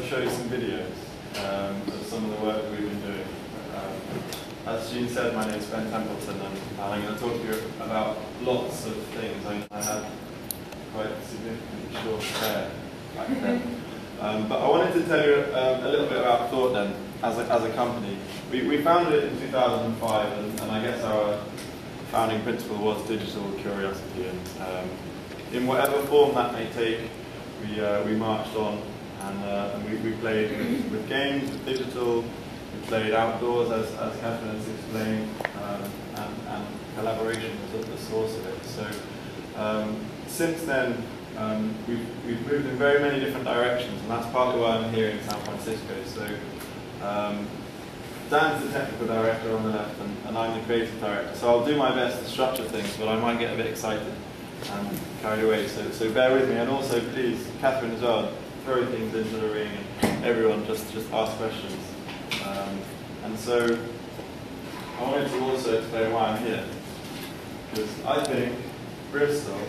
show you some videos of some of the work that we've been doing. As Jean said, my name is Templeton, and I'm going to talk to you about lots of things. I had quite significantly short hair back then. But I wanted to tell you a little bit about thoughtden as a company. We founded it in 2005, and I guess our founding principle was digital curiosity. And in whatever form that may take, we marched on, and we played with games, with digital. We played outdoors, as Catherine has explained, and collaboration was at the source of it. So since then, we've moved in very many different directions, and that's partly why I'm here in San Francisco. So Dan's the technical director on the left, and I'm the creative director. So I'll do my best to structure things, but I might get a bit excited and carried away. So bear with me, and also please, Catherine as well, throw things into the ring, and everyone just ask questions. And so I wanted to also explain why I'm here, because I think Bristol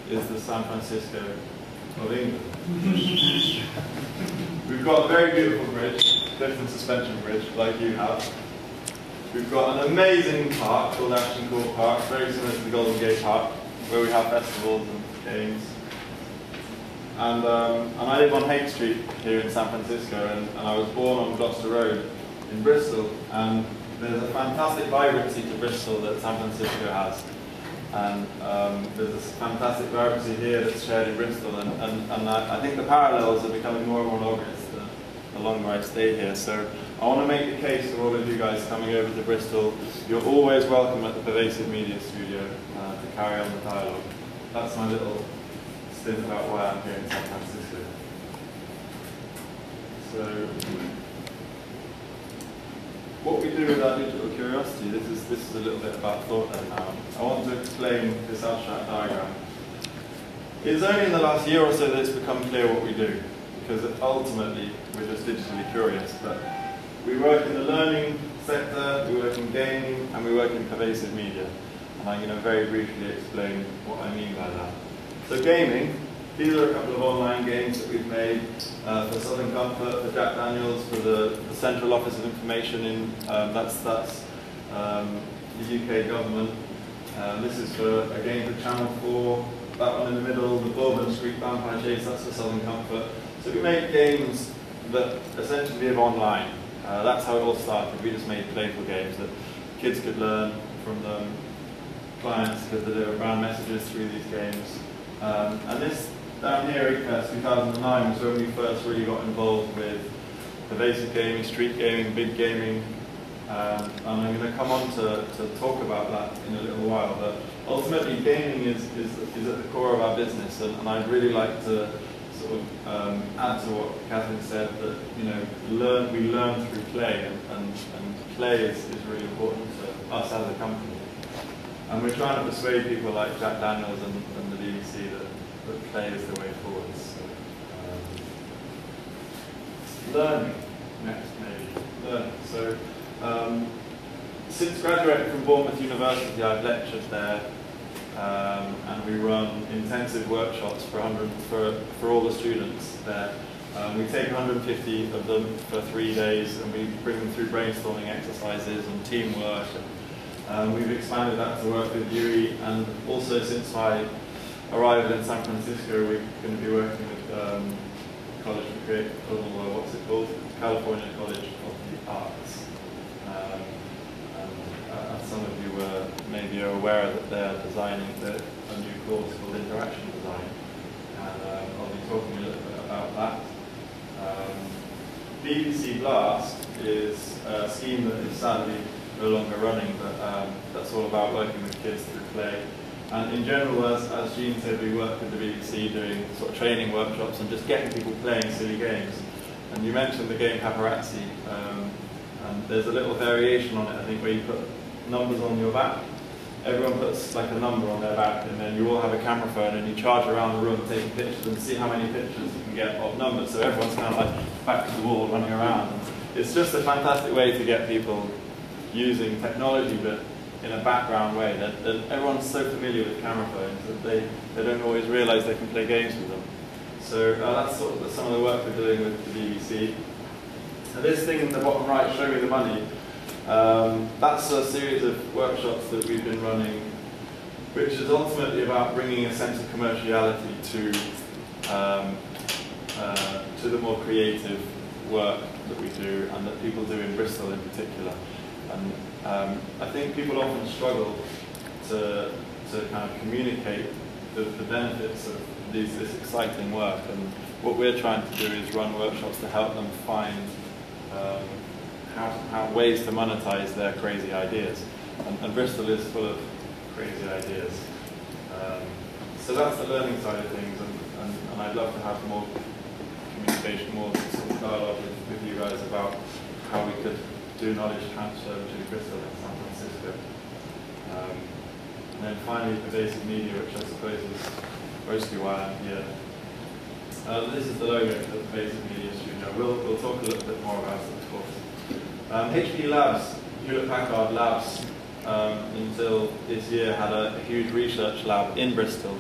is the San Francisco of England. We've got a very beautiful bridge, Clifton Suspension Bridge, like you have. We've got an amazing park called Ashton Court Park, very similar to the Golden Gate Park, where we have festivals and games. And I live on Haight Street here in San Francisco, and I was born on Gloucester Road in Bristol, and there's a fantastic vibrancy to Bristol that San Francisco has. And there's this fantastic vibrancy here that's shared in Bristol, and I think the parallels are becoming more and more obvious the longer I stay here. So I want to make the case for all of you guys coming over to Bristol. You're always welcome at the Pervasive Media Studio to carry on the dialogue. That's my little stint about why I'm here in San Francisco. So what we do with our digital curiosity, this is a little bit about thoughtden now. I want to explain this abstract diagram. It's only in the last year or so that it's become clear what we do, because ultimately we're just digitally curious. But we work in the learning sector, we work in gaming, and we work in pervasive media. And I'm going to very briefly explain what I mean by that. So gaming, these are a couple of online games that we've made for Southern Comfort, for Jack Daniels, for the Central Office of Information in that's the UK government. This is for a game for Channel 4. That one in the middle, the Bourbon Street Vampire Chase, that's for Southern Comfort. So we make games that essentially live online. That's how it all started. We just made playful games that kids could learn from them, clients could deliver brand messages through these games. And this down here, ICFES 2009, was when we first really got involved with pervasive gaming, street gaming, big gaming. And I'm going to come on to talk about that in a little while. But ultimately, gaming is at the core of our business, and I'd really like to sort of add to what Catherine said, that we learn through play, and play is really important to us as a company. And we're trying to persuade people like Jack Daniels and the BBC that play is the way forward. So, learning next, maybe. Learning. So, since graduating from Bournemouth University, I've lectured there, and we run intensive workshops for all the students there. We take 150 of them for 3 days, and we bring them through brainstorming exercises and teamwork. We've expanded that to work with UE, and also since my arrival in San Francisco, we're going to be working with College for Creative, what's it called? California College of the Arts. And some of you maybe are aware that they're designing a new course called Interaction Design, and I'll be talking a little bit about that. BBC Blast is a scheme that is sadly no longer running, but that's all about working with kids through play. And in general, as Jean said, we work with the BBC doing sort of training workshops and just getting people playing silly games. And you mentioned the game Paparazzi, and there's a little variation on it, I think, where you put numbers on your back. Everyone puts like a number on their back, and then you all have a camera phone, and you charge around the room taking pictures and see how many pictures you can get of numbers. So everyone's kind of like back to the wall running around. And it's just a fantastic way to get people using technology, but in a background way. That everyone's so familiar with camera phones that they don't always realize they can play games with them. So that's sort of some of the work we're doing with the BBC. And this thing in the bottom right, Show Me the Money, that's a series of workshops that we've been running, which is ultimately about bringing a sense of commerciality to the more creative work that we do and that people do in Bristol in particular. And I think people often struggle to kind of communicate the benefits of this exciting work, and what we're trying to do is run workshops to help them find how ways to monetize their crazy ideas. And Bristol is full of crazy ideas. So that's the learning side of things, and I'd love to have more communication, more sort of dialogue with you guys about how we could do knowledge transfer between Bristol and San Francisco. And then finally, pervasive media, which I suppose is mostly why I'm here. This is the logo for the Pervasive Media Studio. We'll talk a little bit more about it, of course. HP Labs, Hewlett-Packard Labs, until this year had a huge research lab in Bristol,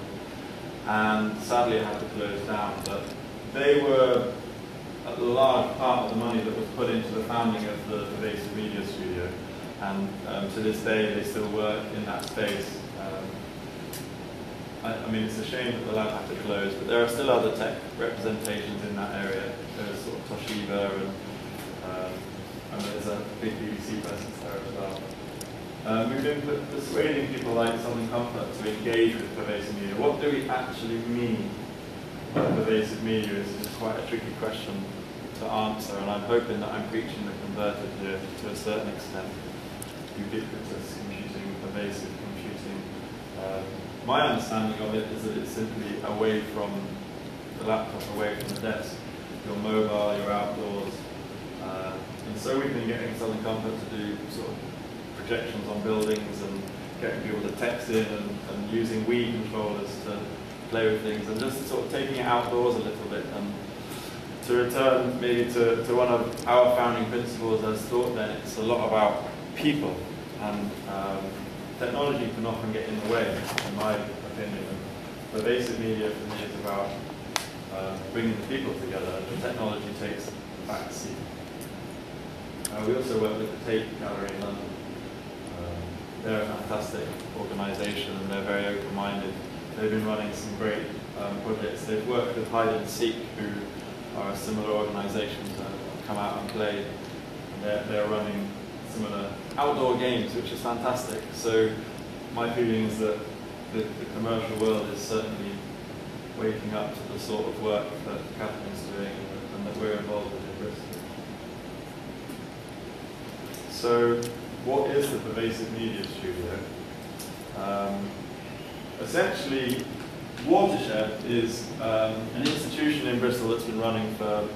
and sadly it had to close down. But they were a large part of the money that was put into the founding of the Pervasive Media Studio, and to this day they still work in that space. I mean, it's a shame that the lab had to close, but there are still other tech representations in that area. There's sort of Toshiba, and there's a big BBC presence there as well. We've been persuading people like Southern Comfort to engage with pervasive media. What do we actually mean by pervasive media is quite a tricky question to answer, and I'm hoping that I'm preaching the converted here to a certain extent. Ubiquitous computing, pervasive computing. My understanding of it is that it's simply away from the laptop, away from the desk. You're mobile, you're outdoors. And so we've been getting Southern Comfort to do sort of projections on buildings and getting people to text in and using Wii controllers to play with things and just sort of taking it outdoors a little bit. And to return maybe to one of our founding principles as thoughtden, it's a lot about people. And technology can often get in the way, in my opinion. And pervasive media for me is about bringing the people together, and the technology takes the back seat. We also work with the Tate Gallery in London. They're a fantastic organisation and they're very open-minded. They've been running some great projects. They've worked with Hide and Seek, who are a similar organisation to come out and play. They're running similar outdoor games, which is fantastic. So my feeling is that the commercial world is certainly waking up to the sort of work that Catherine's doing and that we're involved with in Bristol. So what is the Pervasive Media Studio? Essentially, Watershed is an institution in Bristol that's been running for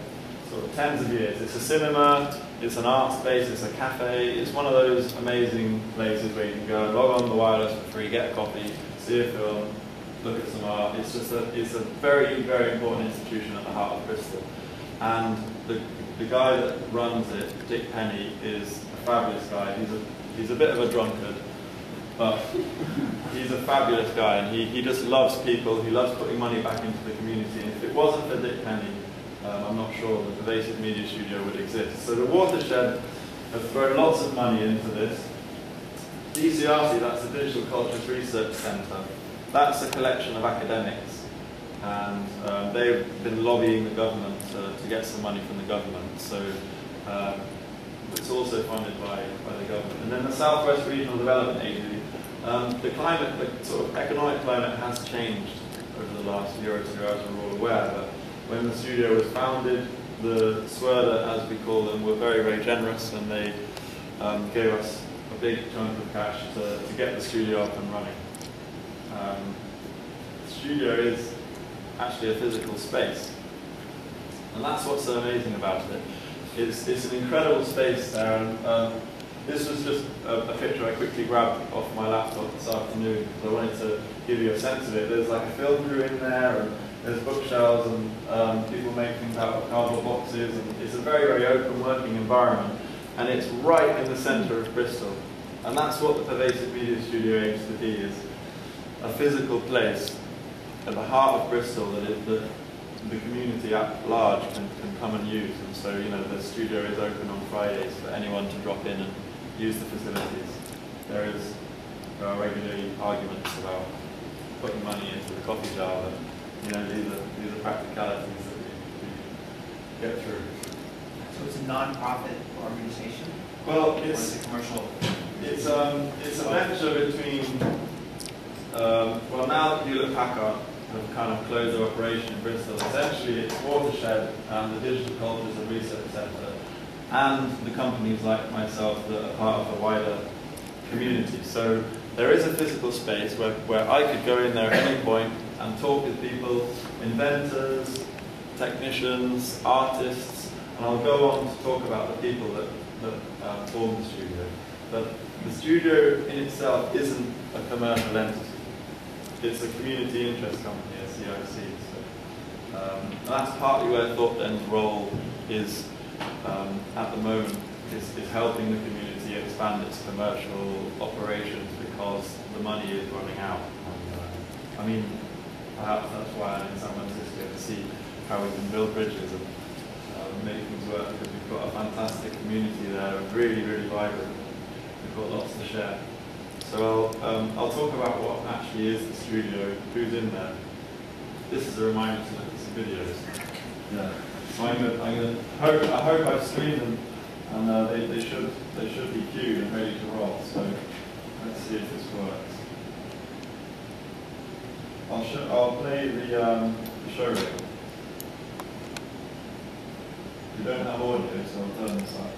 sort of tens of years. It's a cinema, it's an art space, it's a cafe, it's one of those amazing places where you can go and log on the wireless for free, get a coffee, see a film, look at some art. It's a very, very important institution at the heart of Bristol. And the guy that runs it, Dick Penny, is a fabulous guy. He's a bit of a drunkard, but he's a fabulous guy, and he just loves people. He loves putting money back into the community. And if it wasn't for Dick Penny, I'm not sure the Pervasive Media Studio would exist. So the Watershed has thrown lots of money into this. DCRC, that's the Digital Cultures Research Centre, that's a collection of academics, and they've been lobbying the government to get some money from the government. So it's also funded by the government. And then the Southwest Regional Development Agency. The sort of economic climate has changed over the last year or two, as we're all aware. But when the studio was founded, the Spoilrr, as we call them, were very, very generous, and they gave us a big chunk of cash to get the studio up and running. The studio is actually a physical space, and that's what's so amazing about it. It's an incredible space there, and this was just a picture I quickly grabbed off my laptop this afternoon because I wanted to give you a sense of it. There's like a film crew in there, and there's bookshelves, and people make things out of cardboard boxes, and it's a very, very open working environment, and it's right in the centre of Bristol. And that's what the Pervasive Media Studio aims to be, is a physical place at the heart of Bristol that the community at large can come and use. And so, you know, the studio is open on Fridays for anyone to drop in and use the facilities. There are regularly arguments about putting money into the coffee jar, but you know, these are practicalities that we get through. So it's a non-profit organization? Well, it's a commercial. It's a venture between. Well, now that Hewlett-Packard have kind of closed their operation in Bristol, essentially it's Watershed and the Digital Cultures and Research Centre, and the companies like myself that are part of a wider community. So there is a physical space where I could go in there at any point and talk with people, inventors, technicians, artists, and I'll go on to talk about the people that form the studio. But the studio in itself isn't a commercial entity. It's a community interest company, a CIC. So that's partly where thoughtden's role is at the moment, is helping the community expand its commercial operations because the money is running out. And, I mean, perhaps that's why I'm in San Francisco, to see how we can build bridges and make things work, because we've got a fantastic community there, really, really vibrant. We've got lots to share. So I'll talk about what actually is the studio, who's in there. This is a reminder to look at some videos. Yeah. So I hope I've screened them, and they should be queued and ready to roll. So let's see if this works. I'll play the show reel. We don't have audio, so I'll turn this up.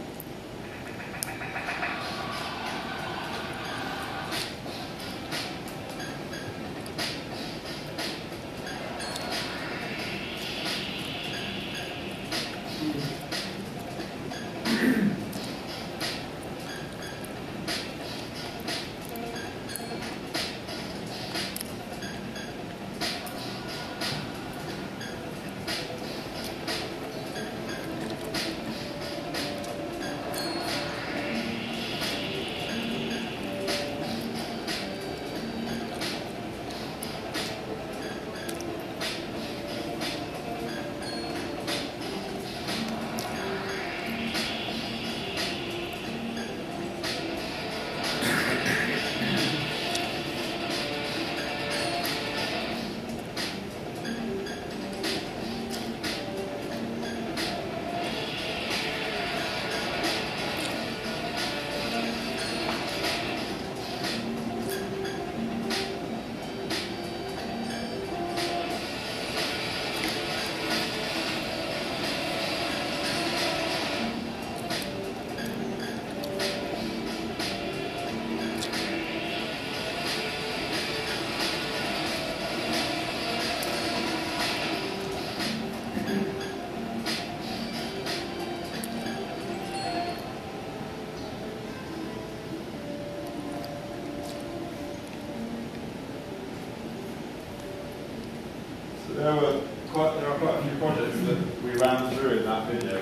There are quite a few projects that we ran through in that video.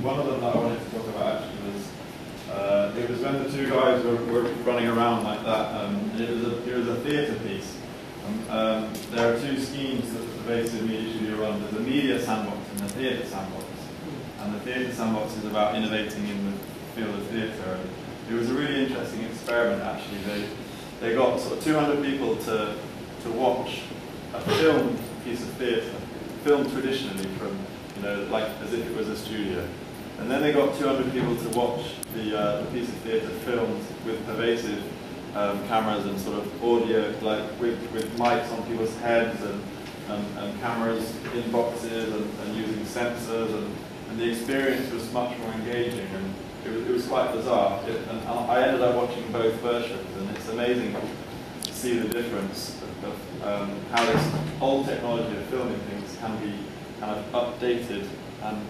One of them that I wanted to talk about actually was, it was when the two guys were running around like that. It was a theatre piece. There are two schemes that the Basic Media Studio run. There's a media sandbox and a theatre sandbox. And the theatre sandbox is about innovating in the field of theatre. And it was a really interesting experiment actually. They got sort of 200 people to watch a film piece of theatre, filmed traditionally from, you know, like as if it was a studio. And then they got 200 people to watch the piece of theatre filmed with pervasive cameras and sort of audio, like with mics on people's heads and cameras in boxes and using sensors, and the experience was much more engaging, and it was quite bizarre. And I ended up watching both versions, and it's amazing to see the difference of how this old technology of filming things can be kind of updated. And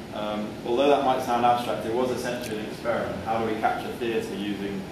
although that might sound abstract, it was essentially an experiment. How do we capture theatre using